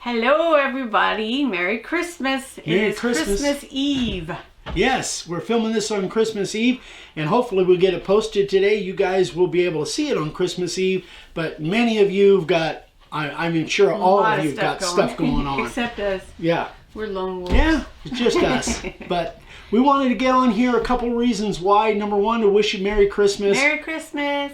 Hello everybody, Merry Christmas. Merry It is Christmas Eve. Yes, we're filming this on Christmas Eve, and hopefully we'll get it posted today. You guys will be able to see it on Christmas Eve, but many of you have got, I'm sure all of you have got stuff going on. Except us. Yeah. We're lone wolves. Yeah, it's just us. But we wanted to get on here a couple reasons why. Number one, to wish you Merry Christmas. Merry Christmas.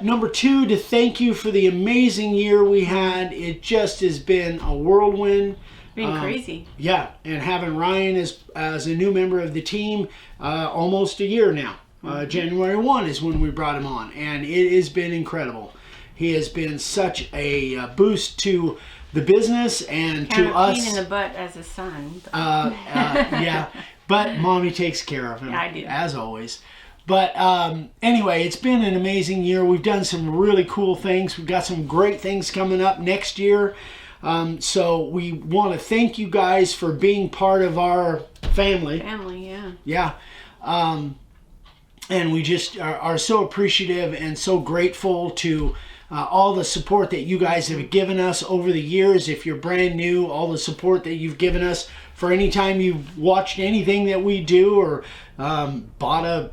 Number two, to thank you for the amazing year we had. It just has been a whirlwind. Been crazy. Yeah, and having Ryan as a new member of the team almost a year now. January 1 is when we brought him on, and it has been incredible. He has been such a boost to the business and kind to of us. Pain in the butt as a son. Yeah, but Mommy takes care of him. Yeah, I do. As always. But anyway, it's been an amazing year. We've done some really cool things. We've got some great things coming up next year. So we want to thank you guys for being part of our family. Family, yeah. Yeah. And we just are so appreciative and so grateful to all the support that you guys have given us over the years. If you're brand new, all the support that you've given us for any time you've watched anything that we do or bought a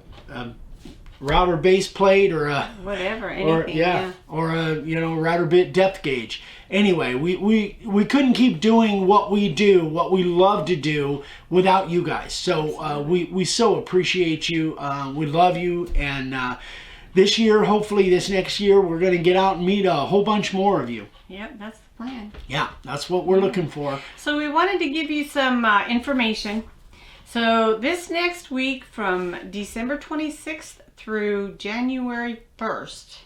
router base plate or a whatever, anything, or a router bit depth gauge. Anyway, we couldn't keep doing what we do, what we love to do, without you guys. So we so appreciate you. We love you, and this year, hopefully this next year, we're going to get out and meet a whole bunch more of you. Yep, that's the plan. Yeah, that's what we're looking for. So we wanted to give you some information. So this next week from December 26th through January 1st,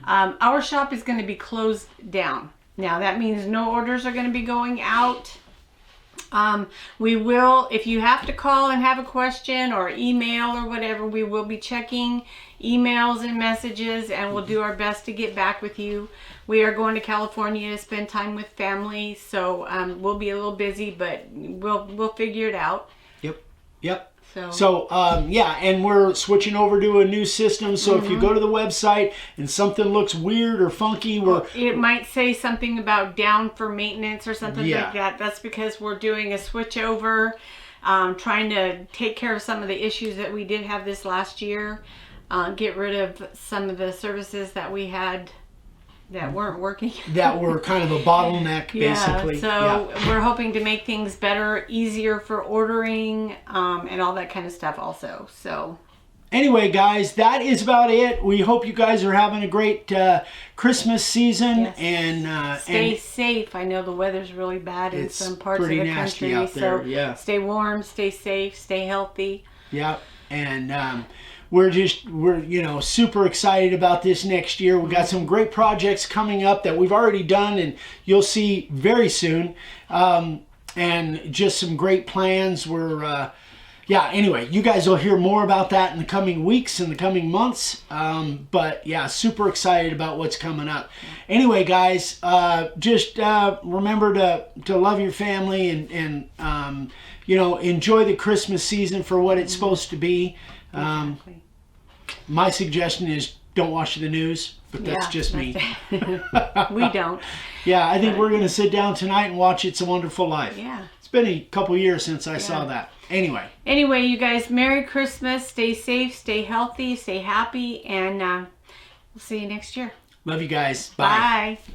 our shop is going to be closed down. Now that means no orders are going to be going out. We will, if you have to call and have a question or email or whatever, we will be checking emails and messages, and we'll do our best to get back with you. We are going to California to spend time with family, so we'll be a little busy, but we'll figure it out. Yep. So yeah, and we're switching over to a new system. So if you go to the website and something looks weird or funky, it might say something about down for maintenance or something like that. That's because we're doing a switch over, trying to take care of some of the issues that we did have this last year, get rid of some of the services that we had that weren't working. That were kind of a bottleneck, basically. So we're hoping to make things better, easier for ordering, and all that kind of stuff also. So anyway, guys, that is about it. We hope you guys are having a great Christmas season. Yes. And stay safe. I know the weat's really bad in some parts of the country. Out there. So stay warm, stay safe, stay healthy. Yeah. And we're super excited about this next year. We've got some great projects coming up that we've already done and you'll see very soon. And just some great plans. Anyway, you guys will hear more about that in the coming weeks and the coming months. But yeah, super excited about what's coming up. Anyway, guys, just remember to love your family and enjoy the Christmas season for what it's supposed to be. Exactly. My suggestion is don't watch the news, but that's just me. We don't. Yeah, I think we're going to sit down tonight and watch It's a Wonderful Life. Yeah. It's been a couple years since I saw that. Anyway, you guys, Merry Christmas. Stay safe, stay healthy, stay happy, and we'll see you next year. Love you guys. Bye. Bye.